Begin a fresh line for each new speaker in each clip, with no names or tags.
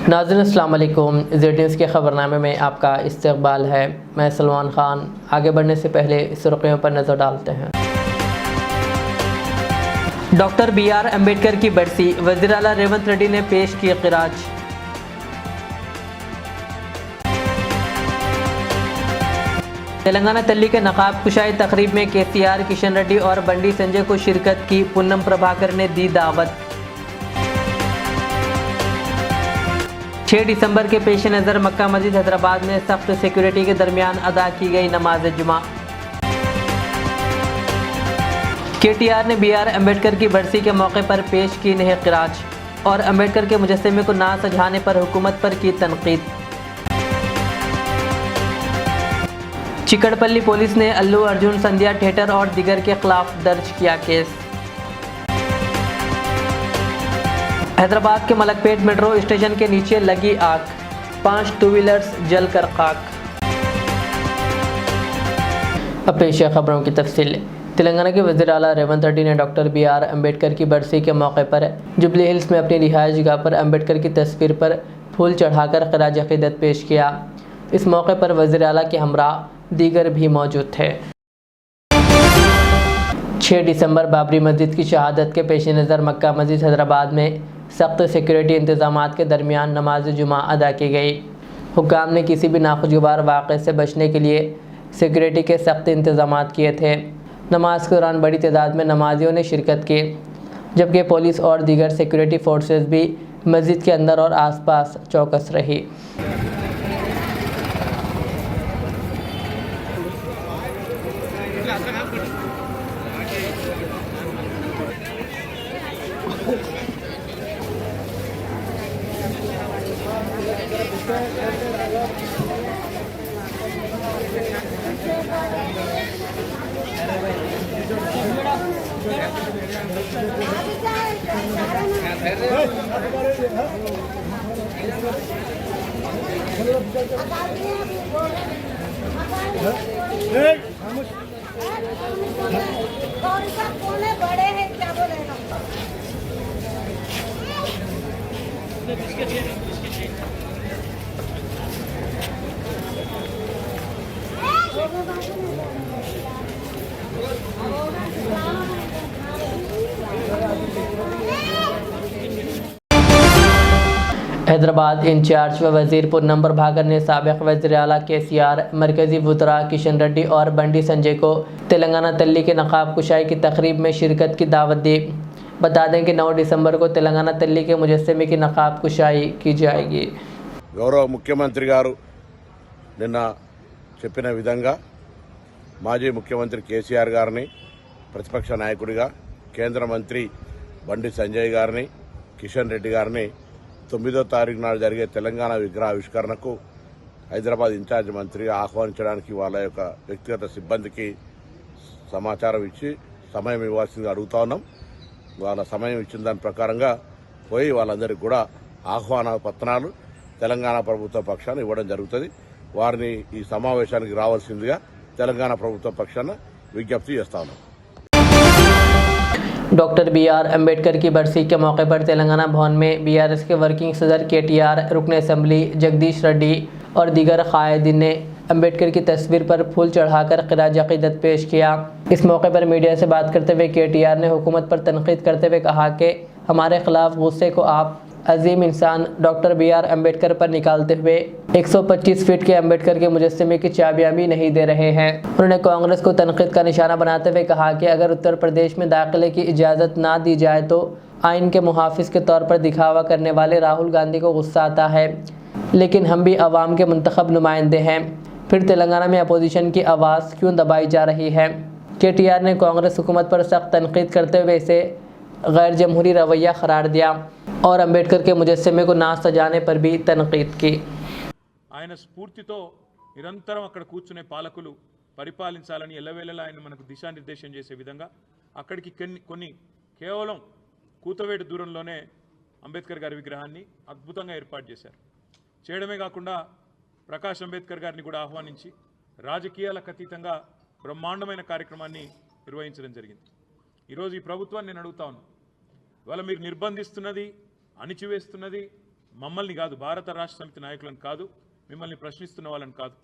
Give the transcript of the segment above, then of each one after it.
नाज़रीन अस्सलाम वालेकुम। ज़ेड के ख़बरनामे में आपका इस्तकबाल है। मैं सलमान ख़ान। आगे बढ़ने से पहले सुर्ख़ियों पर नज़र डालते हैं। डॉक्टर BR अम्बेडकर की बरसी, वज़ीर आला रेवंत रेड्डी ने पेश की ख़िराज। तेलंगाना तल्ली के नकाब कुशाई तकरीब में KCR, किशन रेड्डी और बंडी संजय को शिरकत की। पूनम प्रभाकर ने दी दावत। 6 दिसंबर के पेश नज़र मक्का मस्जिद हैदराबाद में सख्त सिक्योरिटी के दरमियान अदा की गई नमाज जुमा। KTR ने BR अम्बेडकर की बरसी के मौके पर पेश की नई ख़िराज और अम्बेडकर के मुजस्समे को ना सजाने पर हुकूमत पर की तनकीद। चिकड़पल्ली पुलिस ने अल्लू अर्जुन संध्या थिएटर और दिगर के खिलाफ दर्ज किया केस। हैदराबाद के मलकपेट मेट्रो स्टेशन के नीचे लगी आग, 5 टू व्हीलर्स जलकर खाक। अब पेश है खबरों की तफसील। तेलंगाना के वज़ीर आला रेवंत रेड्डी ने डॉक्टर BR अम्बेडकर की बरसी के मौके पर जुबली हिल्स में अपनी रिहाइश गाह पर अम्बेडकर की तस्वीर पर फूल चढ़ाकर ख़िराज अक़ीदत पेश किया। इस मौके पर वज़ीर आला के हमरा दीगर भी मौजूद थे। 6 दिसंबर बाबरी मस्जिद की शहादत के पेश नज़र मक्का मस्जिद हैदराबाद में सख्त सिक्योरिटी इंतज़ामात के दरमियान नमाज जुमा अदा की गई। हुक्काम ने किसी भी नाखुशगवार वाक़े से बचने के लिए सिक्योरिटी के सख्त इंतज़ामात किए थे। नमाज के दौरान बड़ी तादाद में नमाजियों ने शिरकत की, जबकि पुलिस और दीगर सिक्योरिटी फोर्सेस भी मस्जिद के अंदर और आसपास चौकस रही।
बड़े हैं क्या बोले
हैदराबाद इंचार्ज व वज़ीर पूनम प्रभाकर ने साबिक़ वज़ीर आला KCR, मरकज़ी वज़रा किशन रेड्डी और बंडी संजय को तेलंगाना तल्ली के नकाब कुशाई की तकरीब में शिरकत की दावत दी। बता दें कि 9 दिसंबर को तेलंगाना तल्ली के मुजस्समे की नकाब कुशाई की जाएगी।
गौरव मुख्यमंत्री गारू నిన్న చెప్పిన విధంగా మాజీ ముఖ్యమంత్రి KCR గారిని, ప్రతిపక్ష నాయకుడిగా కేంద్ర మంత్రి బండి సంజయ్ గారిని, కిషన్ రెడ్డి గారిని 9వ తారీఖు నాడు జరిగే తెలంగాణ విగ్రహ ఆవిష్కరణకు హైదరాబాద్ ఇన్ఛార్జ్ మంత్రిగా ఆహ్వానించడానికి వాళ్ళ యొక్క వ్యక్తిగత సిబ్బందికి సమాచారం ఇచ్చి సమయం ఇవ్వాల్సిందిగా అడుగుతా ఉన్నాం. వాళ్ళ సమయం ఇచ్చిన దాని ప్రకారంగా పోయి వాళ్ళందరికీ కూడా ఆహ్వాన పత్రాలు తెలంగాణ ప్రభుత్వ పక్షాన ఇవ్వడం జరుగుతుంది. వారిని ఈ సమావేశానికి రావాల్సిందిగా తెలంగాణ ప్రభుత్వ పక్షాన విజ్ఞప్తి చేస్తా ఉన్నాం.
डॉक्टर BR अम्बेडकर की बरसी के मौके पर तेलंगाना भवन में BRS के वर्किंग सदर KTR, रुकन असम्बली जगदीश रेड्डी और दीगर कायदीन ने अम्बेडकर की तस्वीर पर फूल चढ़ाकर ख़िराज अक़ीदत पेश किया। इस मौके पर मीडिया से बात करते हुए KTR ने हुकूमत पर तनक़ीद करते हुए कहा कि हमारे खिलाफ गुस्से को आप अजीम इंसान डॉक्टर BR अम्बेडकर पर निकालते हुए 125 फीट के अम्बेडकर के मुजस्समे की चाबियां भी नहीं दे रहे हैं। उन्होंने कांग्रेस को तनक़ीद का निशाना बनाते हुए कहा कि अगर उत्तर प्रदेश में दाखिले की इजाज़त ना दी जाए तो आइन के मुहाफ़िज़ के तौर पर दिखावा करने वाले राहुल गांधी को गुस्सा आता है, लेकिन हम भी अवाम के मुंतखब नुमाइंदे हैं, फिर तेलंगाना में अपोजिशन की आवाज़ क्यों दबाई जा रही है। KTR ने कांग्रेस हुकूमत पर सख्त तनक़ीद करते हुए इसे गैर जमहूरी रवैया करार दिया और अम्बेडकर के मुजस्समे को ना सजाने पर भी तनक़ीद की।
ఆయన స్ఫూర్తితో నిరంతరం అక్కడ కూర్చునే పాలకులు పరిపాలించాలని ఎల్లవేళలా ఆయన మనకు దిశానిర్దేశం చేసే విధంగా అక్కడికి కొన్ని కేవలం కూతవేటు దూరంలోనే అంబేద్కర్ గారి విగ్రహాన్ని అద్భుతంగా ఏర్పాటు చేశారు. చేయడమే కాకుండా ప్రకాష్ అంబేద్కర్ గారిని కూడా ఆహ్వానించి రాజకీయాలకు అతీతంగా బ్రహ్మాండమైన కార్యక్రమాన్ని నిర్వహించడం జరిగింది. ఈరోజు ఈ ప్రభుత్వాన్ని నేను అడుగుతా ఉన్నాను, ఇవాళ మీరు నిర్బంధిస్తున్నది, అణిచివేస్తున్నది, మమ్మల్ని కాదు, భారత రాష్ట్ర సమితి నాయకులను కాదు, మిమ్మల్ని ప్రశ్నిస్తున్న వాళ్ళని కాదు,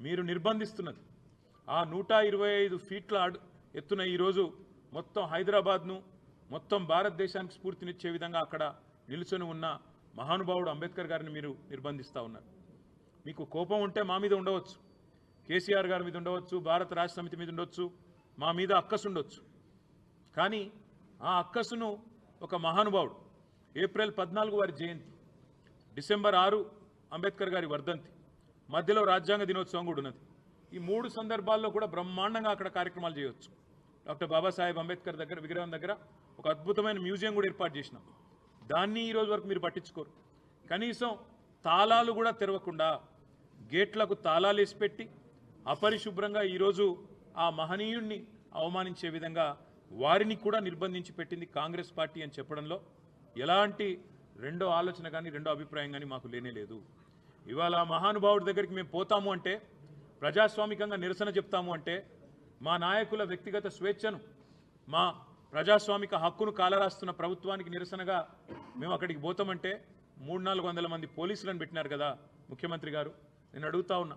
మీరు నిర్బంధిస్తున్నది ఆ 125 ఫీట్ల ఎత్తున ఈరోజు మొత్తం హైదరాబాద్ను మొత్తం భారతదేశానికి స్ఫూర్తినిచ్చే విధంగా అక్కడ నిలుచొని ఉన్న మహానుభావుడు అంబేద్కర్ గారిని మీరు నిర్బంధిస్తూ ఉన్నారు. మీకు కోపం ఉంటే మా మీద ఉండవచ్చు, కేసీఆర్ గారి మీద ఉండవచ్చు, భారత రాష్ట్ర సమితి మీద ఉండొచ్చు, మా మీద అక్కసు ఉండొచ్చు. కానీ ఆ అక్కసును ఒక మహానుభావుడు ఏప్రిల్ 14 వారి జయంతి, డిసెంబర్ 6 అంబేద్కర్ గారి వర్ధంతి, మధ్యలో రాజ్యాంగ దినోత్సవం కూడా ఉన్నది. ఈ 3 సందర్భాల్లో కూడా బ్రహ్మాండంగా అక్కడ కార్యక్రమాలు చేయవచ్చు. డాక్టర్ బాబాసాహెబ్ అంబేద్కర్ దగ్గర విగ్రహం దగ్గర ఒక అద్భుతమైన మ్యూజియం కూడా ఏర్పాటు చేసినాం. దాన్ని ఈరోజు వరకు మీరు పట్టించుకోరు. కనీసం తాళాలు కూడా తెరవకుండా గేట్లకు తాళాలు వేసి పెట్టి అపరిశుభ్రంగా ఈరోజు ఆ మహనీయుణ్ణి అవమానించే విధంగా వారిని కూడా నిర్బంధించి పెట్టింది కాంగ్రెస్ పార్టీ అని చెప్పడంలో ఎలాంటి రెండో ఆలోచన కానీ రెండో అభిప్రాయం కానీ మాకు లేనేలేదు. ఇవాళ మహానుభావుడి దగ్గరికి మేము పోతాము అంటే, ప్రజాస్వామికంగా నిరసన చెప్తాము అంటే, మా నాయకుల వ్యక్తిగత స్వేచ్ఛను, మా ప్రజాస్వామిక హక్కును కాలరాస్తున్న ప్రభుత్వానికి నిరసనగా మేము అక్కడికి పోతామంటే 300-400 మంది పోలీసులను పెట్టినారు కదా ముఖ్యమంత్రి గారు. నేను అడుగుతా ఉన్నా,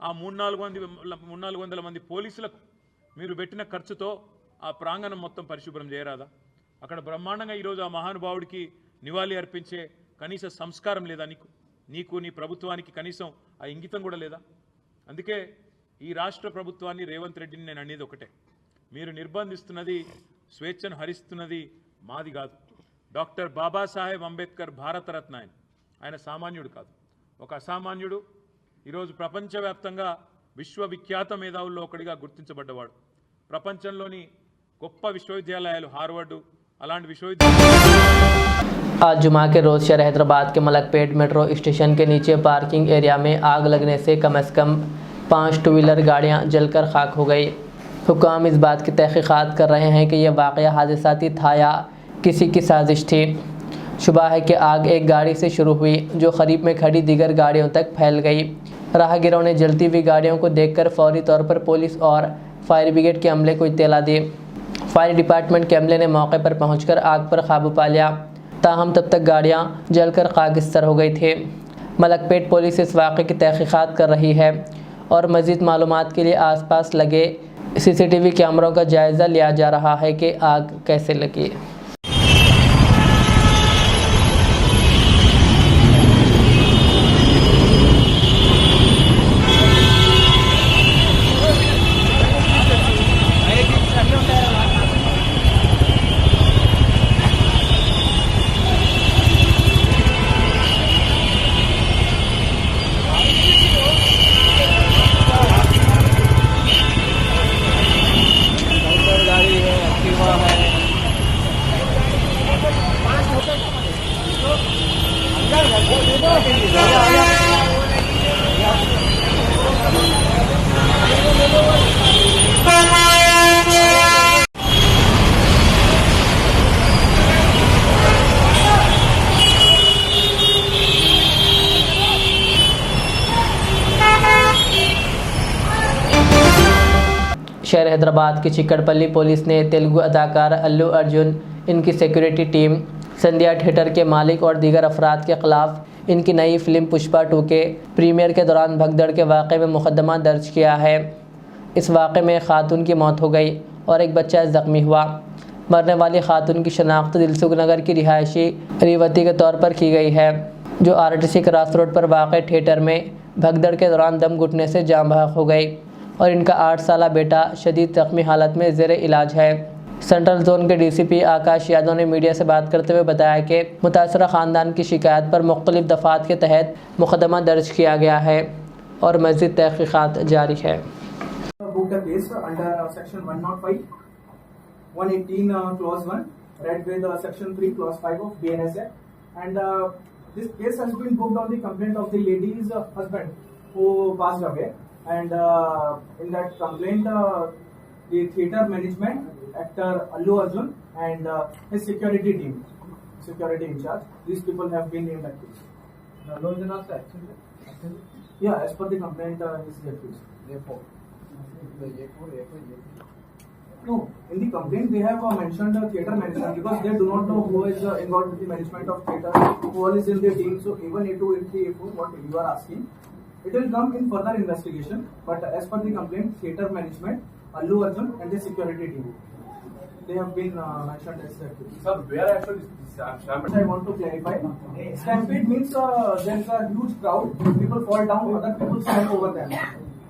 ఆ 300-400 మంది పోలీసులకు మీరు పెట్టిన ఖర్చుతో ఆ ప్రాంగణం మొత్తం పరిశుభ్రం చేయరాదా? అక్కడ బ్రహ్మాండంగా ఈరోజు ఆ మహానుభావుడికి నివాళి అర్పించే కనీస సంస్కారం లేదా నీకు నీ ప్రభుత్వానికి కనీసం ఆ ఇంగితం కూడా లేదా? అందుకే ఈ రాష్ట్ర ప్రభుత్వాన్ని, రేవంత్ రెడ్డిని నేను అనేది ఒకటే, మీరు నిర్బంధిస్తున్నది, స్వేచ్ఛను హరిస్తున్నది మాది కాదు. డాక్టర్ బాబాసాహెబ్ అంబేద్కర్ భారతరత్న ఆయన సామాన్యుడు కాదు, ఒక అసామాన్యుడు. ఈరోజు ప్రపంచవ్యాప్తంగా విశ్వవిఖ్యాత మేధావుల్లో ఒకటిగా గుర్తించబడ్డవాడు. ప్రపంచంలోని గొప్ప విశ్వవిద్యాలయాలు, హార్వర్డ్ అలాంటి विश्वविद्यालय।
आज जुमा के रोज़ शहर हैदराबाद के मलकपेट मेट्रो स्टेशन के नीचे पार्किंग एरिया में आग लगने से कम 5 टू व्हीलर गाड़ियां जलकर खाक हो गई। हुक्काम इस बात की तहकीकात कर रहे हैं कि यह वाक़या हादसाती था या किसी की साजिश थी। शुबा है कि आग एक गाड़ी से शुरू हुई जो करीब में खड़ी दीगर गाड़ियों तक फैल गई। राहगीरों ने जलती हुई गाड़ियों को देखकर फौरी तौर पर पुलिस और फायर ब्रिगेड के अमले को इत्तला दी। फायर डिपार्टमेंट के अमले ने मौके पर पहुंचकर आग पर काबू पा लिया, ताहम तब तक गाड़ियां जलकर खाकिस्तर हो गई थी। मलकपेट पुलिस इस वाक़े की तहकीकात कर रही है और मज़ीद मालूमात के लिए आसपास लगे CCTV कैमरों का जायज़ा लिया जा रहा है कि आग कैसे लगी। शहर हैदराबाद की चिकड़पल्ली पुलिस ने तेलुगु अदाकार अल्लू अर्जुन, इनकी सिक्योरिटी टीम, संध्या थिएटर के मालिक और दीगर अफराद के खिलाफ इनकी नई फिल्म पुष्पा 2 के प्रीमियर के दौरान भगदड़ के वाक़े में मुकदमा दर्ज किया है। इस वाक़े में खातून की मौत हो गई और एक बच्चा ज़ख्मी हुआ। मरने वाली खातून की शनाख्त दिलसुख नगर की रिहायशी रेवती के तौर पर की गई है, जो RTC क्रॉस रोड पर वाक़ थिएटर में भगदड़ के दौरान दम घुटने से जाँ बहक हो गई और इनका 8 साला बेटा शदीद ज़ख्मी हालत में ज़ेर इलाज है। सेंट्रल जोन के DCP आकाश यादव ने मीडिया से बात करते हुए बताया कि मुतासरा ख़ानदान की शिकायत पर मुख्तलिफ दफ़ात के तहत मुकदमा दर्ज किया गया है और मज़ीद तहक़ीक़ात जारी है।
Section 105, 118 clause 1, read with Section 3 clause 5 of BNSA, and this case has been booked on the complaint of the lady's husband who passed away, and in that complaint the theatre management, actor Allu Arjun and his security team, security in charge, these people have been named accused. Allu Arjun also actually? Yeah, as per the complaint he is accused. Therefore No, in the complaint they have mentioned theatre management because they do not know who is involved in the management of theatre, who all is in the team. So even A2, A3, A4, what you are asking, it will come in further investigation. But as per the complaint, theatre management, Allu Arjun and the security team, they have been mentioned as that.
Sir, where actually stampede?
I want to clarify. Stampede means there is a huge crowd. People fall down, other people stand over them.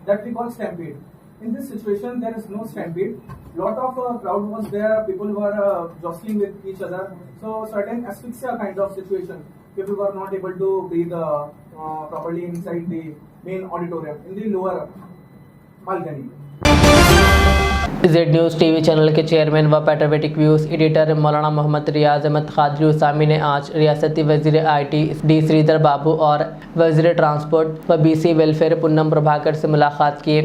That we call stampede. In this situation, there is no stampede. Lot of crowd was there. People were jostling with each other. So certain asphyxia kind of situation. People were not able to breathe properly inside the main auditorium in the lower balcony.
Z news TV channel के chairman व patriotic views editor मौलाना मोहम्मद रियाज अहमद कादरी उसामी ने आज रियासती वज़ीर IT D Shridhar बाबू और वज़ीर transport व BC welfare Poonam Prabhakar से मुलाकात की।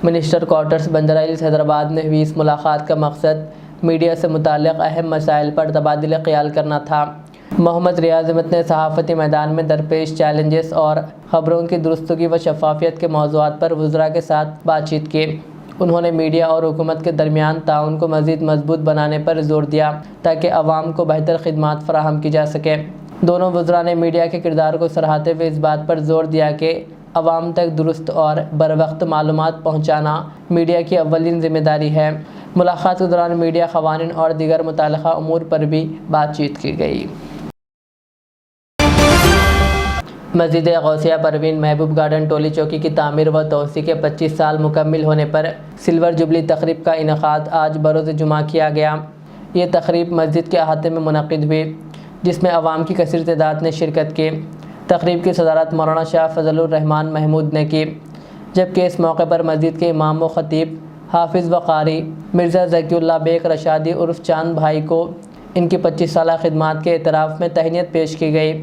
मिनिस्टर क्वार्टर्स बंदर हिल्स हैदराबाद में हुई इस मुलाकात का मकसद मीडिया से मुताल्लिक़ अहम मसाइल पर तबादला ख्याल करना था। मोहम्मद रियाज अहमद ने सहाफ़ती मैदान में दरपेश चैलेंजेस और ख़बरों की दुरुस्तगी व शफाफियत के मौज़ूआत पर वज़रा के साथ बातचीत की। उन्होंने मीडिया और हुकूमत के दरमियान ताउन को मज़ीद मजबूत बनाने पर जोर दिया ताकि अवाम को बेहतर खिदमात फराहम की जा सके। दोनों वज़रा ने मीडिया के किरदार को सराहते हुए इस बात पर जोर दिया कि अवाम तक दुरुस्त और बर वक्त मालूमात पहुँचाना मीडिया की अव्वलीन ज़िम्मेदारी है। मुलाकात के दौरान मीडिया क़वानीन और दीगर मुताल्लिक़ा उमूर पर भी बातचीत की गई। मस्जिद गौसिया परवीन महबूब गार्डन टोली चौकी की तामीर व तोसी के 25 साल मुकम्मिल होने पर सिल्वर जुबली तकरीब का इनेकाद आज बरोज़ जुमा किया गया। ये तकरीब मस्जिद के अहाते में मुनक़िद हुई जिसमें अवाम की कसीर तादाद ने शिरकत की। तकरीब की सदारत मौलाना शाह फजलुर रहमान महमूद ने की, जबकि इस मौके पर मस्जिद के इमाम व ख़तीब हाफिज़ व क़ारी मिर्ज़ा ज़कीउल्लाह बेग रशादी उर्फ़ चांद भाई को इनकी 25 साला खिदमात के एतराफ़ में तहनीत पेश की गई।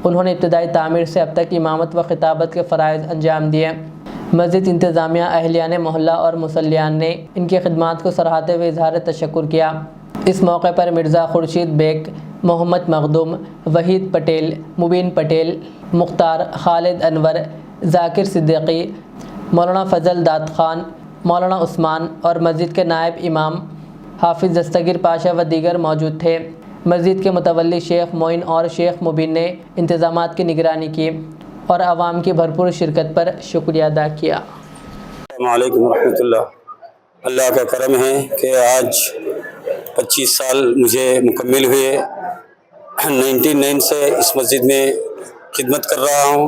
उन्होंने इब्तदाई तामीर से अब तक इमामत व खिताबत के फ़राइज़ अंजाम दिए। मस्जिद इंतज़ामिया, अहलियान मोहल्ला और मुसल्लियान ने इनकी खिदमात को सराहते हुए इज़हार तशक्कुर किया। इस मौके पर मिर्ज़ा खुर्शीद बेग, मोहम्मद मखदूम, वहीद पटेल, मुबीन पटेल, मुख्तार, खालिद अनवर, ज़ाकिर सिद्दीकी, मौलाना फ़ज़ल दाद खान, मौलाना उस्मान और मस्जिद के नायब इमाम हाफिज़ दस्तगीर पाशा व दीगर मौजूद थे। मस्जिद के मुतवल्ली शेख मोइन और शेख मुबीन ने इंतज़ामात की निगरानी की और आवाम की भरपूर शिरकत पर शुक्रिया अदा किया।
अस्सलामु अलैकुम रहमतुल्लाह। अल्लाह का करम है कि आज 25 साल मुझे मुकम्मिल हुए। 99 से इस मस्जिद में खिदमत कर रहा हूँ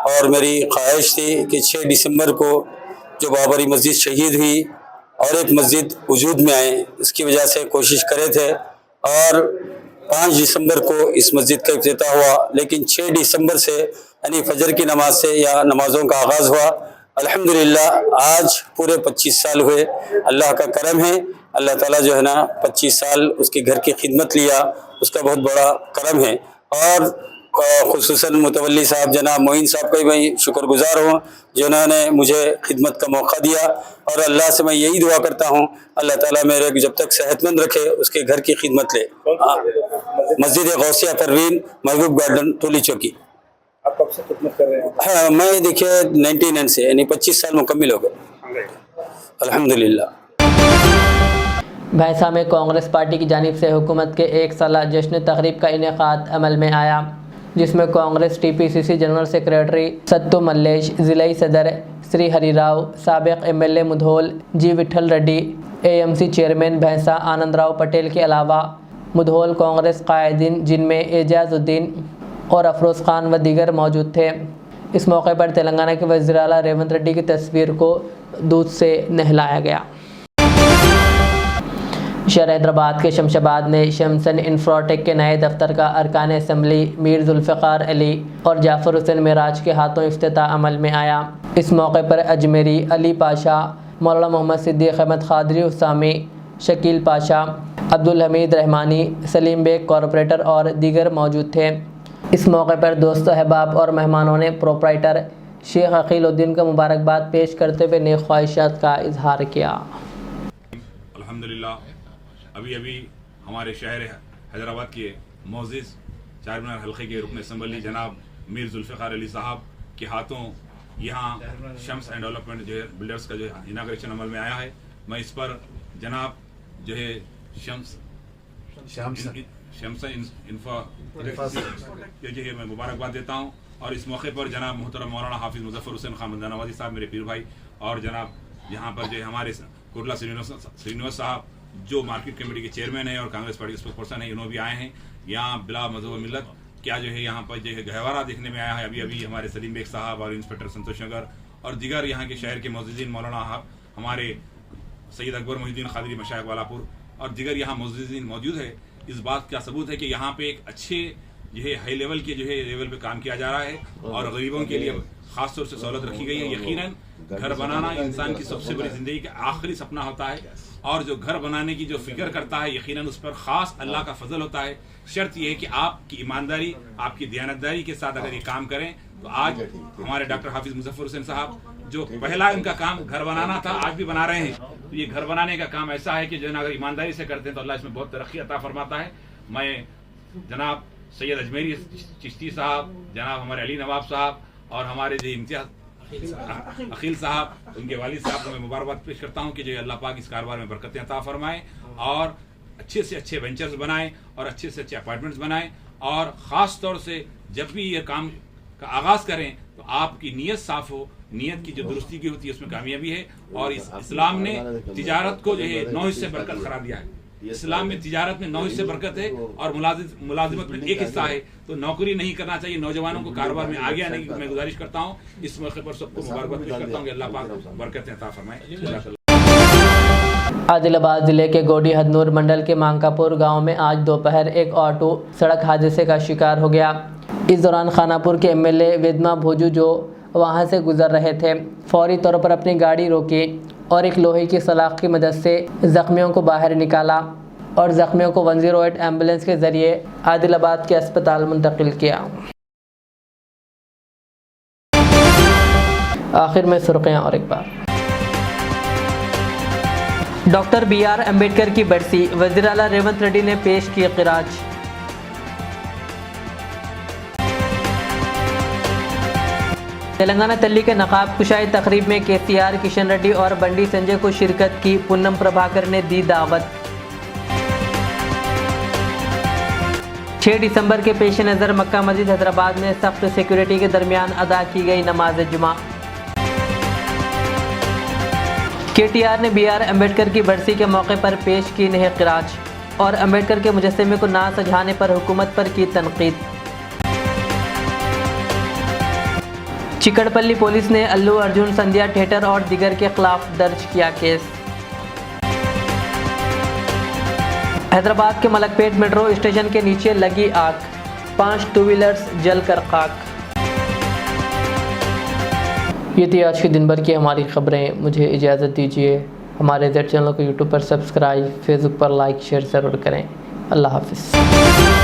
और मेरी ख्वाहिश थी कि 6 दिसंबर को जो बाबरी मस्जिद शहीद हुई और एक मस्जिद वजूद में आए, इसकी वजह से कोशिश करे थे और 5 दिसंबर को इस मस्जिद का इफ्तिताह हुआ। लेकिन 6 दिसंबर से यानी फजर की नमाज से या नमाज़ों का आगाज़ हुआ। अल्हम्दुलिल्लाह आज पूरे 25 साल हुए। अल्लाह का करम है, अल्लाह ताला जो है ना 25 साल उसके घर की खिदमत लिया, उसका बहुत बड़ा करम है। और खुसूसन मुतवल्ली साहब जनाब मोइन साहब का मैं शुक्रगुजार हूँ जिन्होंने मुझे खिदमत का मौका दिया और अल्लाह से मैं यही दुआ करता हूँ अल्लाह ताला मेरे जब तक सेहतमंद रखे उसके घर की खिदमत ले। मस्जिद गौसिया परवीन महबूब गार्डन टोली चौकी।
आप कब से खिदमत कर रहे हैं?
हाँ, मैं देखिए 99 से यानी 25 साल मुकम्मिल हो गए अल्हम्दुलिल्लाह।
भैंसा में कांग्रेस पार्टी की जानिब से हुकूमत के 1 साला जश्न तकरीब का इनेकाद अमल में आया, जिसमें कांग्रेस TPCC जनरल सेक्रेटरी सत्तू मल्लेश, ज़िलाई सदर श्री हरिराव, साबिक MLA मुधोल जी विठल रेड्डी, AMC चेयरमैन भैंसा आनंद राव पटेल के अलावा मुधोल कांग्रेस कायदीन जिनमें एजाजुद्दीन और अफरोज़ खान व दीगर मौजूद थे। इस मौके पर तेलंगाना के वज़ीर आला रेवंत रेड्डी की तस्वीर को दूध से नहलाया गया। शहर हैदराबाद के शमशाबाद में शमसन इंफ्राटेक के नए दफ्तर का अरकान असम्बली मीर जुल्फ़िकार अली और जाफ़र हुसैन मेराज के हाथों इफ्तिताह अमल में आया। इस मौके पर अजमेरी, अली पाशा, मौलाना मोहम्मद सिद्दीक़ अहमद कादरी उसामी, शकील पाशा, अब्दुल हमीद रहमानी, सलीम बेग कॉरपोरेटर और दीगर मौजूद थे। इस मौके पर दोस्तों, अहबाब और मेहमानों ने प्रोप्राइटर शेख अकीलुद्दीन को मुबारकबाद पेश करते हुए नेक ख्वाहिशात का इजहार किया।
अल्हम्दुलिल्लाह अभी हमारे शहर हैदराबाद के मोअज़्ज़िज़ चारमीनार हल्के के रुकन असम्बली जनाब मीर जुल्फ़िकार अली साहब के हाथों यहाँ शम्स एंड डेवलपमेंट जो है बिल्डर्स का जो इनाग्रेशन अमल में आया है। मैं इस पर जनाब जो है शम्स इंफा जो है मैं मुबारकबाद देता हूँ। और इस मौके पर जनाब मोहतरम मौलाना हाफिज़ मुज़फ़्फ़र हुसैन खान नवाज़ी साहब मेरे पीर भाई, और जनाब यहाँ पर जो है हमारे कोटला श्रीनिवास साहब जो मार्केट कमेटी के चेयरमैन हैं और कांग्रेस पार्टी के स्पोक्सपर्सन हैं, इन्होंने भी आए हैं यहाँ बिला मज़हब व मिल्लत। क्या जो है यहाँ पर जो है गहवारा देखने में आया है। अभी अभी हमारे सलीम बेग साहब और इंस्पेक्टर संतोष नगर और दीगर यहाँ के शहर के मोअज़्ज़िज़ीन मौलाना हमारे सैयद अकबर मोहिउद्दीन क़ादरी मशाइख वालापुर और दीगर यहाँ मोअज़्ज़िज़ीन मौजूद है। इस बात का सबूत है कि यहाँ पे एक अच्छे जो है हाई लेवल के जो है लेवल पे काम किया जा रहा है और गरीबों के लिए खास तौर से सहूलत रखी गई है। यकीनन घर बनाना इंसान की सबसे बड़ी जिंदगी का आखिरी सपना होता है और जो घर बनाने की जो फिक्र करता है यकीनन उस पर खास अल्लाह का फजल होता है। शर्त यह है कि आपकी ईमानदारी, आपकी दयानतदारी के साथ अगर ये काम करें तो आज हमारे डॉक्टर हाफिज़ मुज़फ़्फ़र हुसैन साहब जो पहला इनका काम घर बनाना था, आज भी बना रहे हैं। तो ये घर बनाने का काम ऐसा है कि जो अगर ईमानदारी से करते हैं तो अल्लाह इसमें बहुत तरक्की अता फरमाता है। मैं जनाब सैयद अजमेरी चिश्ती साहब, जनाब हमारे अली नवाब साहब और हमारे जो इम्तियाज अखिल साहब, उनके वालिद साहब को मैं मुबारकबाद पेश करता हूँ कि जो अल्लाह पाक इस कारोबार में बरकतें अता फरमाएं और अच्छे से अच्छे वेंचर्स बनाएं और अच्छे से अच्छे अपार्टमेंट्स बनाएं। और ख़ास तौर से जब भी ये काम का आगाज़ करें तो आपकी नीयत साफ़ हो, नीयत की जो दुरुस्ती की होती है उसमें कामयाबी है। और इस्लाम ने तिजारत को जो है 9 हिस्से बरकत करार दिया है। इस्लाम में तिजारत में 9 हिस्से बरकत है और मुलाजिमत में 1 हिस्सा है। तो नौकरी नहीं करना चाहिए, नौजवानों को कारोबार में आगे आने की मैं गुजारिश करता हूँ। इस मौके पर सबको मुबारकबाद पेश करता हूँ कि अल्लाह पाक बरकतें अता फरमाए।
आदिलाबाद जिले के गोडी हदनूर मंडल के मांकापुर गांव में आज दोपहर एक ऑटो सड़क हादसे का शिकार हो गया। इस दौरान खानापुर के एमएलए वेदमा भोजू जो वहां से गुजर रहे थे, फौरी तौर पर अपनी गाड़ी रोकी और एक लोहे की सलाख की मदद से जख्मियों को बाहर निकाला और जख्मियों को 108 एम्बुलेंस के जरिए आदिलाबाद के अस्पताल मुंतकिल किया। आखिर में सुर्खियां और एक बार। डॉक्टर BR अम्बेडकर की बरसी, वज़ीर आला रेवंत रेड्डी ने पेश की क़िराज। तेलंगाना तल्ली के नकाब कुशाई तकरीब में KCR, किशन रेड्डी और बंडी संजय को शिरकत की। पूनम प्रभाकर ने दी दावत। 6 दिसंबर के पेश नज़र मक्का मस्जिद हैदराबाद में सख्त सिक्योरिटी के दरमियान अदा की गई नमाज जुमा। KTR ने BR अम्बेडकर की बरसी के मौके पर पेश की नई क़िराज और अम्बेडकर के मुजस्समे को ना सजाने पर हुकूमत पर की तनकीद। चिकड़पल्ली पुलिस ने अल्लू अर्जुन संध्या थिएटर और दिगर के खिलाफ दर्ज किया केस। हैदराबाद के मलकपेट मेट्रो स्टेशन के नीचे लगी आग, 5 टू व्हीलर्स जलकर खाक। ये थी आज के दिन भर की हमारी खबरें। मुझे इजाज़त दीजिए। हमारे Z चैनल को YouTube पर सब्सक्राइब, फेसबुक पर लाइक शेयर ज़रूर करें। अल्लाह हाफ़िज़।